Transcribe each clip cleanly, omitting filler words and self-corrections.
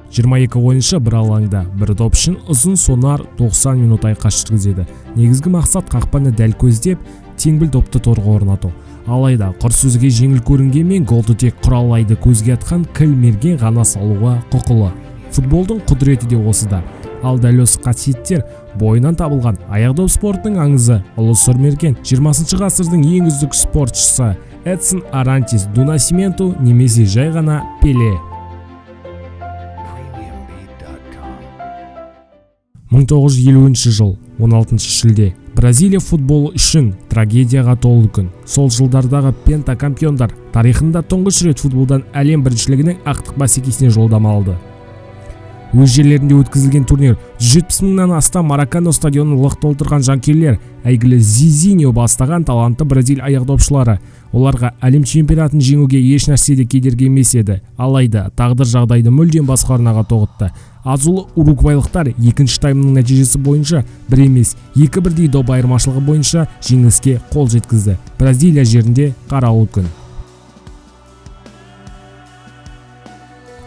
22 ойыншы бір алаңда, бір доп үшін ұзын сонар 90 минут айқас жүргізеді. Негізгі мақсат қақпаны дәл көздеп, теңбіл допты торға орнату. Алайда құр сөзге жеңіл көрінгенмен голды тек құралайды көзге атқан кіл мерген ғана салуға құқылы. Футболдың құдіреті де осыда. Ал дәл осы қасиеттер бойынан табылған аяқдоп спортының аңызы ұлы сұрмерген 20 ғасырдың ең үздік спортшысы Эдсон Арантис ду Насименту немесе жай ғана Пеле. 1950 жыл 16 шілде Бразилия футболы үшін трагедияға толы күн. Сол жылдардағы пентакампиондар тарихында тұңғыш рет футболдан әлем біріншілігінің ақтық бәсекесіне жолдама алды. Өз жерлерінде өткізілген турнир 170 мыңнан астам Маракано стадионын лық толтырған жанкүйерлер, әйгілі Зизиньо бастаған талантты Бразилия аяқдопшылары. Оларға әлем чемпионатын жеңуге еш нәрседе кедергі емес еді. Алайда тағдыр жағдайды мүлдем басқа арнаға тоғытты. Азулы уругвайлықтар екінші таймның нәтижесі бойынша бір емес, 2-1 доп айырмашылығы бойынша жеңіске қол жеткізді. Бразилия жерінде қарауыл күн.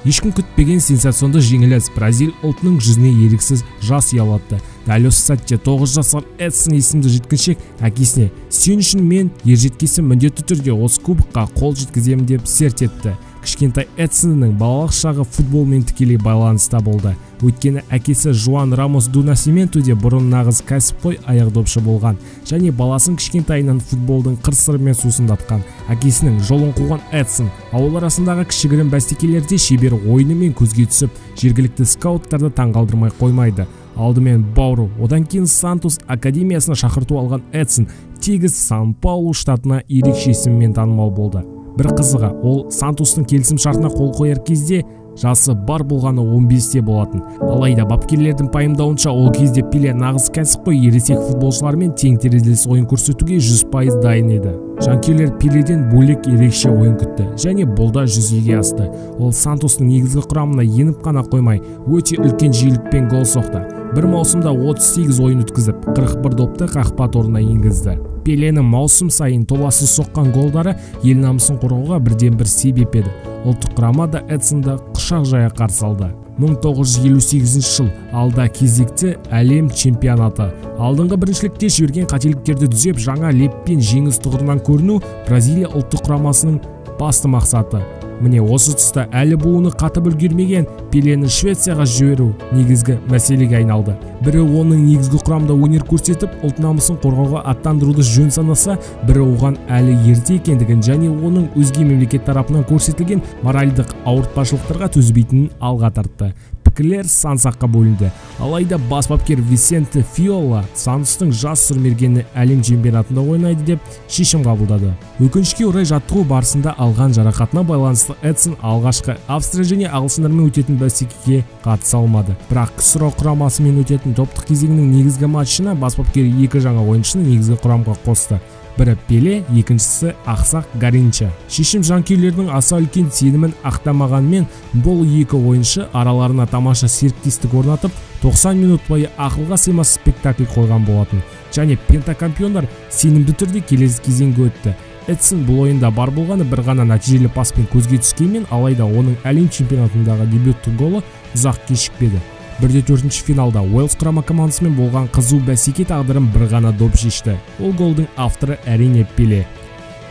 Ешкім күтпеген сенсационды жеңіліс Бразил ұлтының жүзіне еріксіз жас ұялатты. Дәл осы сәтте 9 жасар Эдсон есімді жеткіншек әкесіне "Сен үшін мен ержеткесі міндетті түрде осы кубокқа қол жеткіземін" деп серт етті. Кішкентай Эдсонның балалық шағы футболмен тікелей байланыста болды. Өйткені әкесі Жуан Рамос ду Насименту де бұрын нағыз кәсіпқой аяқдопшы болған және баласын кішкентайынан футболдың қыр-сырымен сусындатқан. Әкесінің жолын қуған Эдсон ауыл арасындағы кішігірім бәсекелерде шебер ойынымен көзге түсіп, жергілікті скауттарды таңғалдырмай қоймайды. Алдымен Бауру, одан кейін Сантос академиясына шақырту алған Эдсон тегіс Сан-Паулу штатына ерекше есіммен танымал болды. Бір қызығы, ол Сантостың келісім шартына қол қояр кезде жасы бар болғаны 15-те болатын. Алайда бапкерлердің пайымдауынша ол кезде Пеле нағыз кәсіпқой ересек футболшылармен тең терезелес ойын көрсетуге 100% дайын еді. Жанкүйерлер Пеледен бөлек ерекше ойын күтті және бұл да жүзеге асты. Ол Сантостың негізгі құрамына еніп қана қоймай, өте үлкен жиілікпен гол соқты. Бір маусымда 38 ойын өткізіп, 41 допты қақпа торына енгізді. Пеленің маусым сайын толассыз соққан голдары ел намысын қорғауға бірден-бір себеп еді. Ұлттық құрама да Эдсонды құшақ жая қарсы алды. 1958 жыл алда кезекті әлем чемпионаты. Алдыңғы біріншілікте жіберген қателіктерді түзеп, жаңа леппен жеңіс тұғырынан көріну Бразилия ұлттық құрамасының басты мақсаты. Міне осы тұста әлі буыны қатып үлгермеген Пелені Швецияға жіберу негізгі мәселеге айналды. Бірі оның негізгі құрамда өнер көрсетіп, ұлт намысын қорғауға аттандыруды жөн санаса, бірі оған әлі ерте екендігін және оның өзге мемлекет тарапынан көрсетілген моральдық ауыртпашылықтарға төзбейтінін алға тартты. Пікірлер сан-саққа бөлінді. Алайда бас бапкер Висенте Фиола Сантостың жас сұрмергені әлем чемпионатында ойнайды деп шешім қабылдады. Өкінішке орай жаттығу барысында алған жарақатына байланысты Эдсон алғашқы Австрия және ағылшындармен өтетін бәсекеге қатыса алмады. Бірақ КСРО құрамасымен өтетін топтық кезеңнің негізгі матчына бас бапкер екі жаңа ойыншыны негізгі құрамға қосты. Бірі Пеле, екіншісі Ақсақ Гаринча. Шешім жанкүйерлердің аса үлкен сенімін ақтамағанмен, бұл екі ойыншы араларына тамаша серіктестік орнатып, 90 минут бойы ақылға сыймас спектакль қойған болатын. Және пентакампиондар сенімді түрде келесі кезеңге өтті. Эдсон бұл ойында бар болғаны бір ғана нәтижелі паспен көзге түскенмен, алайда оның әлем чемпионатындағы дебюттік голы ұзақ кешікпеді. 1/4 финалда Уэльс құрама командасымен болған қызу бәсеке тағдырын бір ғана доп шешті. Ол голдың авторы әрине Пеле.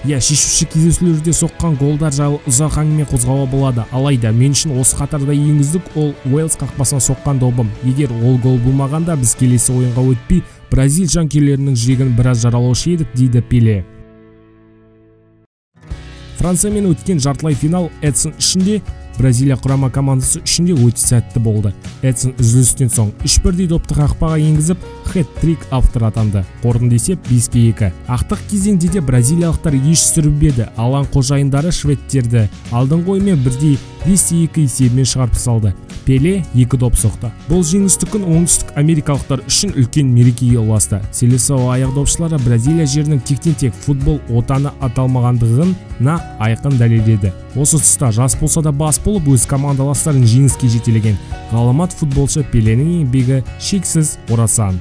Шешуші кездесулерде соққан голдар жайлы ұзақ әңгіме қозғауға болады. Алайда мен үшін осы қатарда ең үздік ол Уэльс қақпасына соққан добым. Егер ол гол болмағанда біз келесі ойынға өтпей, Бразил жанкүйерлерінің жүрегін біраз жаралаушы едік, дейді Пеле. Франциямен өткен жартылай финал Эдсон ішінде, Бразилия құрама командасы үшінде өте сәтті болды. Эдсон үзілістен соң 3-1 допты қақпаға енгізіп, хэт-трик авторы атанды. Қорытынды есеп 5-2. Ақтық кезеңде де бразилиялықтар еш сүрінбеді. Алаң қожайындары шведтерді алдыңғы оймен 5-2 есебімен шығарып салды. Пеле 2 доп соқты. Бұл жеңісті күн оңтүстік америкалықтар үшін үлкен мерекеге ұласты. Селесау аяқдопшылары Бразилия жерінің тектен-тек футбол отаны аталмағандығын айқын дәлелдеді. Осы тұста жас болса да бас болып өз командаластарын жеңіске жетелеген ғаламат футболшы Пеленің еңбегі шексіз орасан.